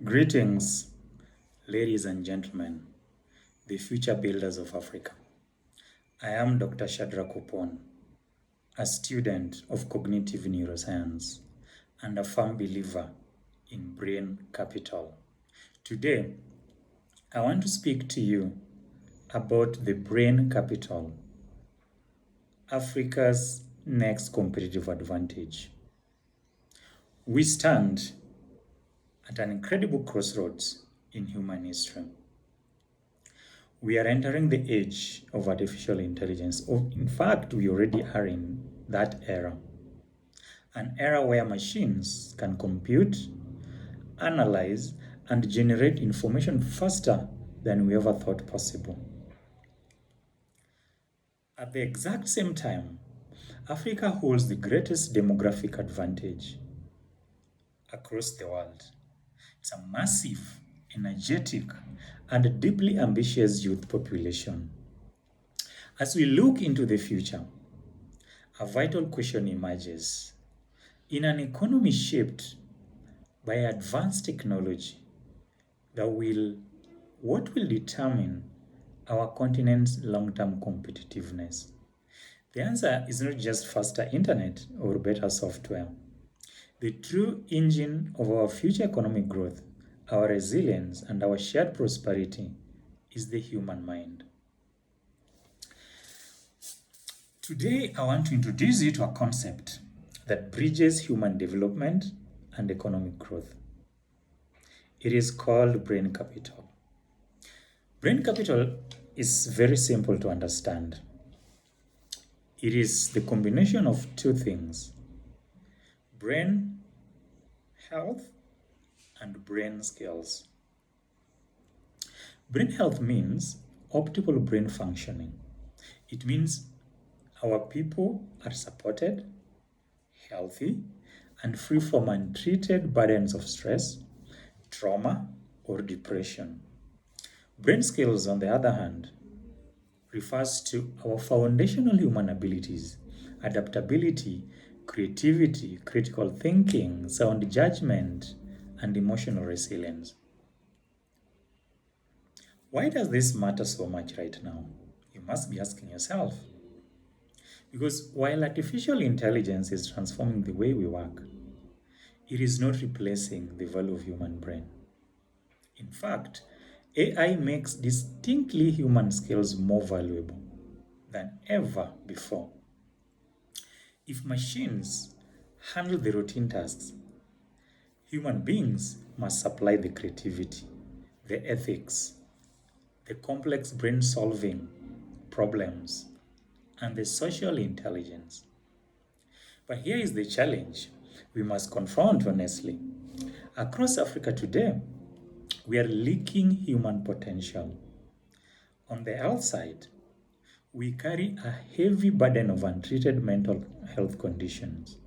Greetings, ladies and gentlemen, the future builders of Africa. I am Dr. Shadrach Upon, a student of cognitive neuroscience and a firm believer in brain capital. Today, I want to speak to you about the brain capital, Africa's next competitive advantage. We stand at an incredible crossroads in human history. We are entering the age of artificial intelligence. In fact, we already are in that era. An era where machines can compute, analyze, and generate information faster than we ever thought possible. At the exact same time, Africa holds the greatest demographic advantage across the world. It's a massive, energetic, and deeply ambitious youth population. As we look into the future, a vital question emerges. In an economy shaped by advanced technology, what will determine our continent's long-term competitiveness? The answer is not just faster internet or better software. The true engine of our future economic growth, our resilience, and our shared prosperity is the human mind. Today, I want to introduce you to a concept that bridges human development and economic growth. It is called brain capital. Brain capital is very simple to understand. It is the combination of two things: brain health and brain skills. Brain health means optimal brain functioning. It means our people are supported, healthy, and free from untreated burdens of stress, trauma, or depression. Brain skills, on the other hand, refers to our foundational human abilities: adaptability, creativity, critical thinking, sound judgment, and emotional resilience. Why does this matter so much right now? You must be asking yourself. Because while artificial intelligence is transforming the way we work, it is not replacing the value of human brain. In fact, AI makes distinctly human skills more valuable than ever before. If machines handle the routine tasks, human beings must supply the creativity, the ethics, the complex brain solving problems, and the social intelligence. But here is the challenge we must confront honestly. Across Africa today, we are lacking human potential. On the health side, we carry a heavy burden of untreated mental health conditions.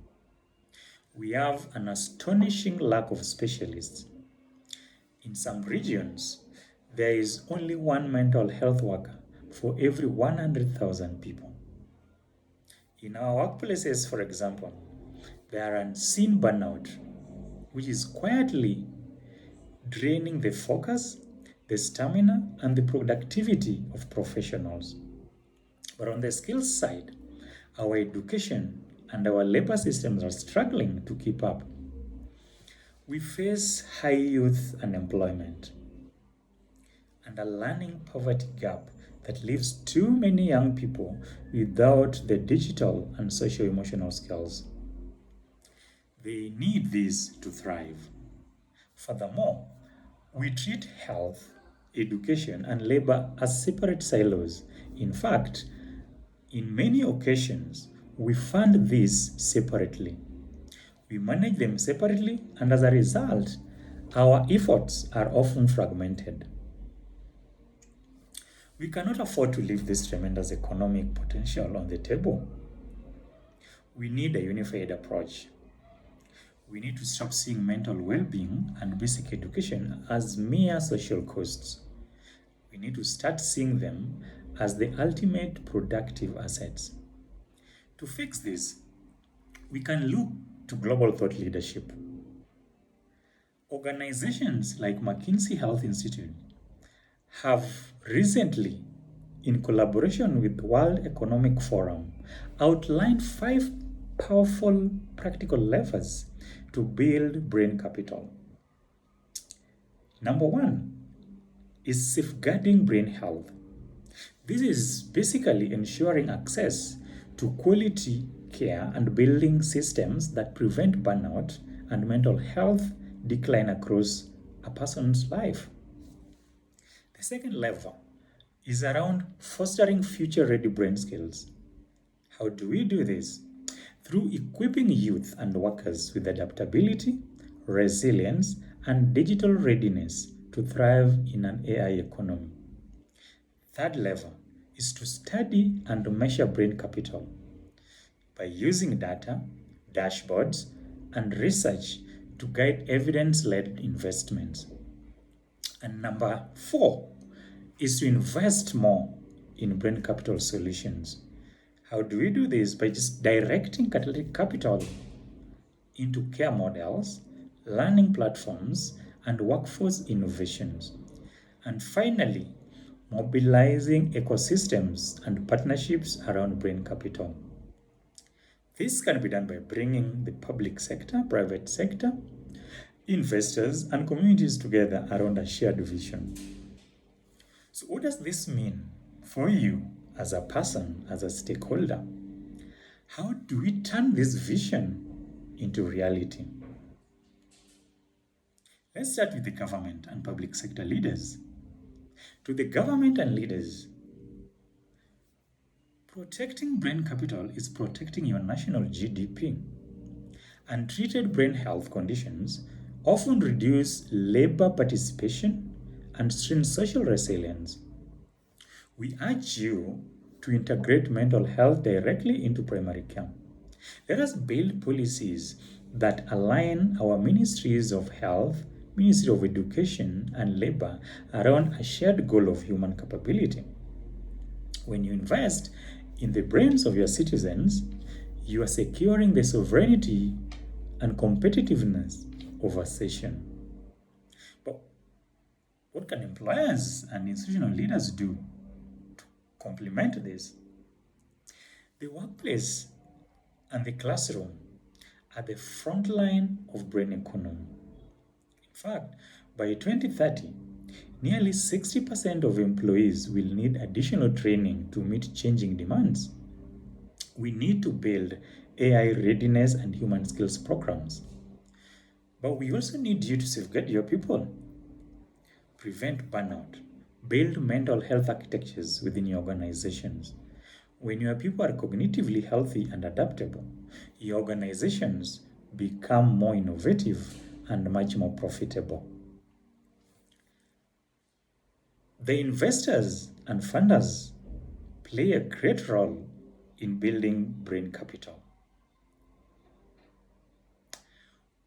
We have an astonishing lack of specialists. In some regions, there is only one mental health worker for every 100,000 people. In our workplaces, for example, there are unseen burnout, which is quietly draining the focus, the stamina, and the productivity of professionals. But on the skills side, our education and our labor systems are struggling to keep up. We face high youth unemployment and a learning poverty gap that leaves too many young people without the digital and social emotional skills. They need these to thrive. Furthermore, we treat health, education, and labor as separate silos. In fact, in many occasions, we fund these separately. We manage them separately, and as a result, our efforts are often fragmented. We cannot afford to leave this tremendous economic potential on the table. We need a unified approach. We need to stop seeing mental well-being and basic education as mere social costs. We need to start seeing them as the ultimate productive assets. To fix this, we can look to global thought leadership. Organizations like McKinsey Health Institute have recently, in collaboration with the World Economic Forum, outlined 5 powerful practical levers to build brain capital. Number 1 is safeguarding brain health. This is basically ensuring access to quality care and building systems that prevent burnout and mental health decline across a person's life. The second level is around fostering future ready brain skills. How do we do this? Through equipping youth and workers with adaptability, resilience, and digital readiness to thrive in an AI economy. Third level is to study and measure brain capital by using data, dashboards, and research to guide evidence-led investments. And number 4 is to invest more in brain capital solutions. How do we do this? By just directing catalytic capital into care models, learning platforms, and workforce innovations. And finally, mobilizing ecosystems and partnerships around brain capital. This can be done by bringing the public sector, private sector, investors, and communities together around a shared vision. So what does this mean for you as a person, as a stakeholder? How do we turn this vision into reality? Let's start with the government and public sector leaders. To the government and leaders, protecting brain capital is protecting your national GDP. Untreated brain health conditions often reduce labor participation and strain social resilience. We urge you to integrate mental health directly into primary care. Let us build policies that align our ministries of health, Ministry of Education, and Labor around a shared goal of human capability. When you invest in the brains of your citizens, you are securing the sovereignty and competitiveness of a session. But what can employers and institutional leaders do to complement this? The workplace and the classroom are the front line of brain economy. In fact, by 2030, nearly 60% of employees will need additional training to meet changing demands. We need to build AI readiness and human skills programs. But we also need you to safeguard your people, prevent burnout, build mental health architectures within your organizations. When your people are cognitively healthy and adaptable, your organizations become more innovative and much more profitable. The investors and funders play a great role in building brain capital.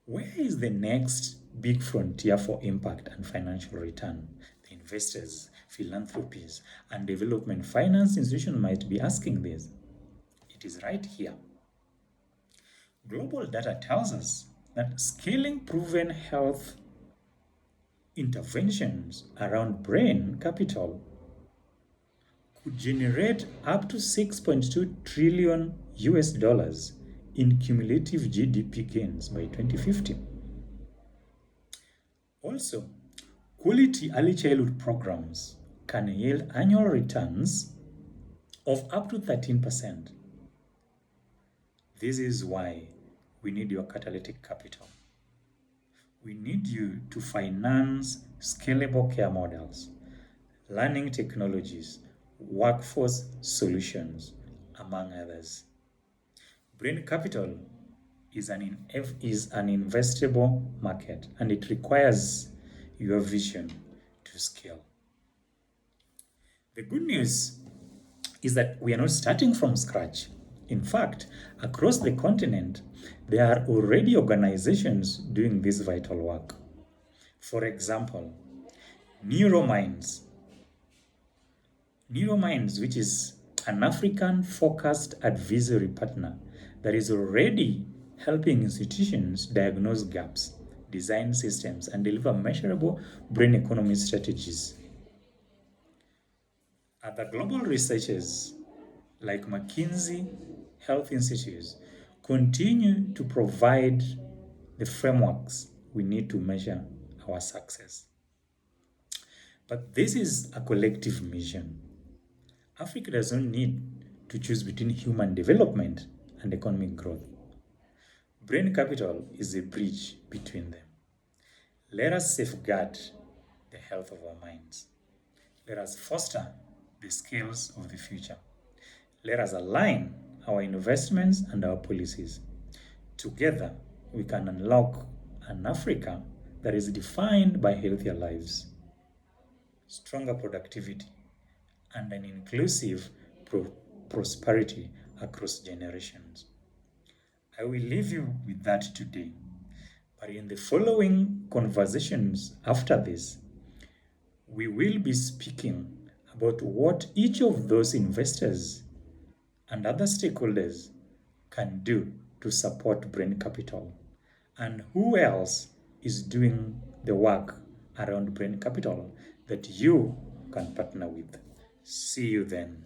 Where is the next big frontier for impact and financial return? The investors, philanthropies, and development finance institutions might be asking this. It is right here. Global data tells us that scaling proven health interventions around brain capital could generate up to 6.2 trillion US dollars in cumulative GDP gains by 2050. Also, quality early childhood programs can yield annual returns of up to 13%. This is why we need your catalytic capital. We need you to finance scalable care models, learning technologies, workforce solutions, among others. Brain capital is an investable market, and it requires your vision to scale. The good news is that we are not starting from scratch. In fact, across the continent, there are already organizations doing this vital work. For example, NeuroMinds, which is an African-focused advisory partner that is already helping institutions diagnose gaps, design systems, and deliver measurable brain economy strategies. Other global researchers like McKinsey Health Institutes continue to provide the frameworks we need to measure our success. But this is a collective mission. Africa does not need to choose between human development and economic growth. Brain capital is a bridge between them. Let us safeguard the health of our minds. Let us foster the skills of the future. Let us align our investments and our policies. Together, we can unlock an Africa that is defined by healthier lives, stronger productivity, and an inclusive prosperity across generations. I will leave you with that today. But in the following conversations after this, we will be speaking about what each of those investors and other stakeholders can do to support brain capital and who else is doing the work around brain capital that you can partner with. See you then.